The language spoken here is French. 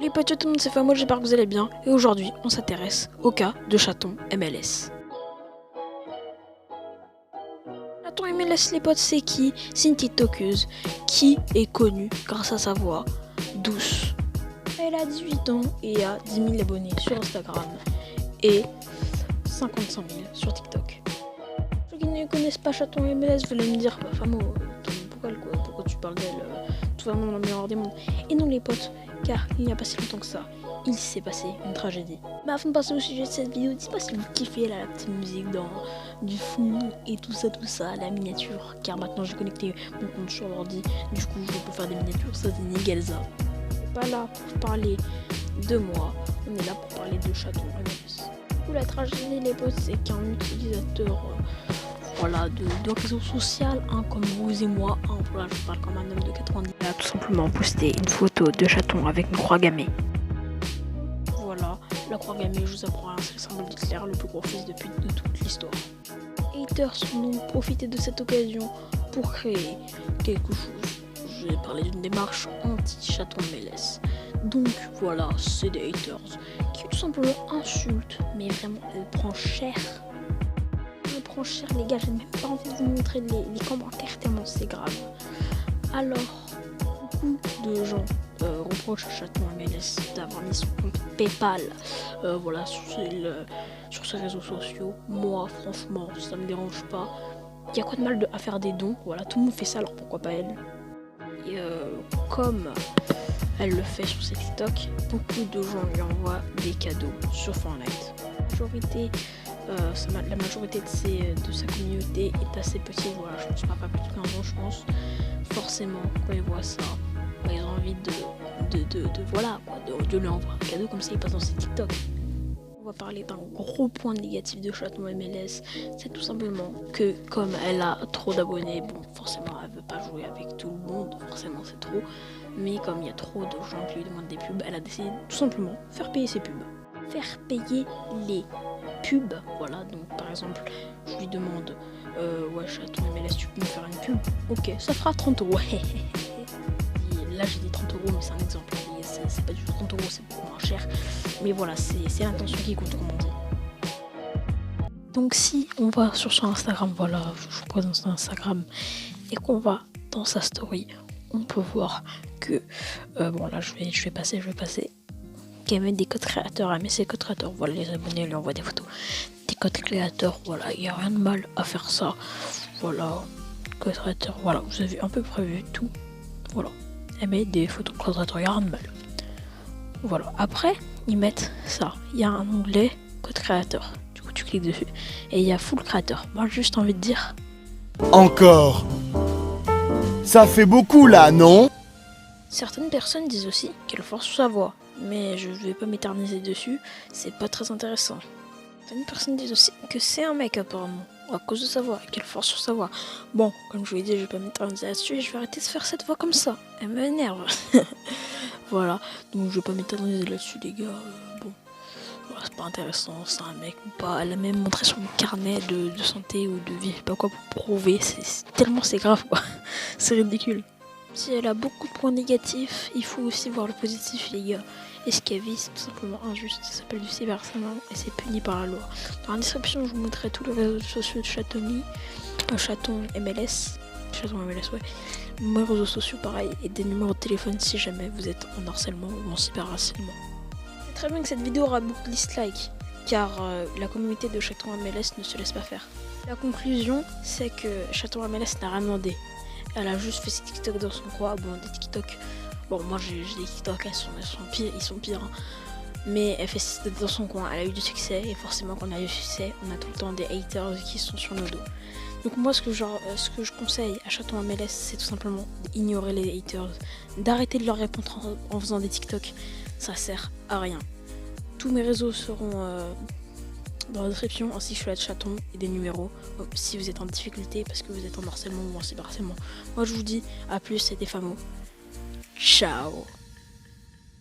Les potes, tout le monde c'est Famo, j'espère que vous allez bien. Et aujourd'hui, on s'intéresse au cas de Chaton MLS. Chaton MLS, les potes, c'est qui? C'est une TikTokeuse qui est connue grâce à sa voix douce. Elle a 18 ans et a 10 000 abonnés sur Instagram et 55 000 sur TikTok. Ceux qui ne connaissent pas Chaton MLS, vous allez me dire, bah, Famo, pourquoi tu parles d'elle? Tout va dans le meilleur des mondes. Et non, les potes, car il n'y a pas si longtemps que ça, il s'est passé une tragédie. Mais avant de passer au sujet de cette vidéo, dites-moi si vous kiffez la petite musique dans du fond et tout ça, la miniature. Car maintenant j'ai connecté mon compte sur l'ordi, du coup je peux faire des miniatures, ça c'est nickel ça. On n'est pas là pour parler de moi, on est là pour parler de Chaton MLS. Du coup la tragédie, les potes, c'est qu'un utilisateur de réseau social, comme vous et moi, voilà, je parle comme un homme de 90. Il a tout simplement posté une photo de chaton avec une croix gammée. Voilà, la croix gammée, je vous apprends, c'est le symbole d'Hitler, le plus gros fils de pute de toute l'histoire. Les haters ont donc profité de cette occasion pour créer quelque chose. Je vais parler d'une démarche anti-chaton MLS. Donc voilà, c'est des haters qui tout simplement insultent, mais vraiment elle prend cher. Les gars, j'ai même pas envie de vous montrer les commentaires tellement c'est grave. Alors, beaucoup de gens reprochent à Chaton MLS d'avoir mis son compte PayPal sur ses réseaux sociaux. Moi, franchement, ça me dérange pas. Il y a quoi de mal à faire des dons? Voilà, tout le monde fait ça, alors pourquoi pas elle? Et comme elle le fait sur ses TikTok, beaucoup de gens lui envoient des cadeaux sur Fortnite. La majorité de sa communauté est assez petite, voilà, je pense pas plus de 15 ans, je pense. Forcément, quand ils voient ça, ils ont envie de lui envoyer un cadeau, comme ça il passe dans ses TikTok. On va parler d'un gros point négatif de Chaton MLS, c'est tout simplement que comme elle a trop d'abonnés, bon forcément elle veut pas jouer avec tout le monde, forcément c'est trop, mais comme il y a trop de gens qui lui demandent des pubs, elle a décidé tout simplement de faire payer ses pubs. Faire payer les pubs, voilà, donc par exemple je lui demande ouais Chaton MLS, tu peux me faire une pub? Ok, ça fera 30 euros. Là j'ai dit 30 euros, mais c'est un exemple, c'est pas du tout 30 euros, c'est beaucoup moins cher, mais voilà, c'est l'intention qui compte, comme on dit. Donc si on va sur son Instagram, voilà, je crois dans son Instagram, et qu'on va dans sa story, on peut voir que bon là je vais passer qu'elle met des codes créateurs, elle met ses codes créateurs, voilà, les abonnés lui envoient des photos, des codes créateurs, voilà, il n'y a rien de mal à faire ça, voilà, codes créateurs, voilà, vous avez un peu prévu tout, voilà, elle met des photos de codes créateurs, il n'y a rien de mal, voilà, après, ils mettent ça, il y a un onglet code créateur, du coup tu cliques dessus, et il y a full créateur, moi j'ai juste envie de dire... Encore. Ça fait beaucoup là, non? Certaines personnes disent aussi qu'elle force sa voix, mais je vais pas m'éterniser dessus, c'est pas très intéressant. Certaines personnes disent aussi que c'est un mec apparemment, à cause de sa voix, qu'elle force sur sa voix. Bon, comme je vous l'ai dit, je vais pas m'éterniser là-dessus et je vais arrêter de faire cette voix comme ça, elle m'énerve. Voilà, donc je vais pas m'éterniser là-dessus les gars, bon, voilà, c'est pas intéressant, c'est un mec ou pas, elle a même montré son carnet de santé ou de vie, je sais pas quoi pour prouver, tellement c'est grave quoi, c'est ridicule. Si elle a beaucoup de points négatifs, il faut aussi voir le positif les gars. Et ce qu'elle vit, c'est tout simplement injuste, ça s'appelle du cyberharcèlement et c'est puni par la loi. Dans la description, je vous montrerai tous les réseaux sociaux de Chaton MLS, ouais. Mes réseaux sociaux pareil, et des numéros de téléphone si jamais vous êtes en harcèlement ou en cyberharcèlement. C'est très bien que cette vidéo aura beaucoup de dislikes, car la communauté de Chaton MLS ne se laisse pas faire. La conclusion, c'est que Chaton MLS n'a rien demandé. Elle a juste fait ses TikTok dans son coin, bon des TikTok, bon moi j'ai des TikTok, ils sont pires, hein. Mais elle fait ses TikTok dans son coin, elle a eu du succès, et forcément quand on a eu du succès, on a tout le temps des haters qui sont sur nos dos. Donc moi ce que je conseille à Chaton MLS, c'est tout simplement d'ignorer les haters, d'arrêter de leur répondre en faisant des TikTok, ça sert à rien. Tous mes réseaux seront dans la description, ainsi que je suis là de Chaton et des numéros si vous êtes en difficulté parce que vous êtes en harcèlement ou en cyberharcèlement. Moi je vous dis à plus, c'était Famo. Ciao.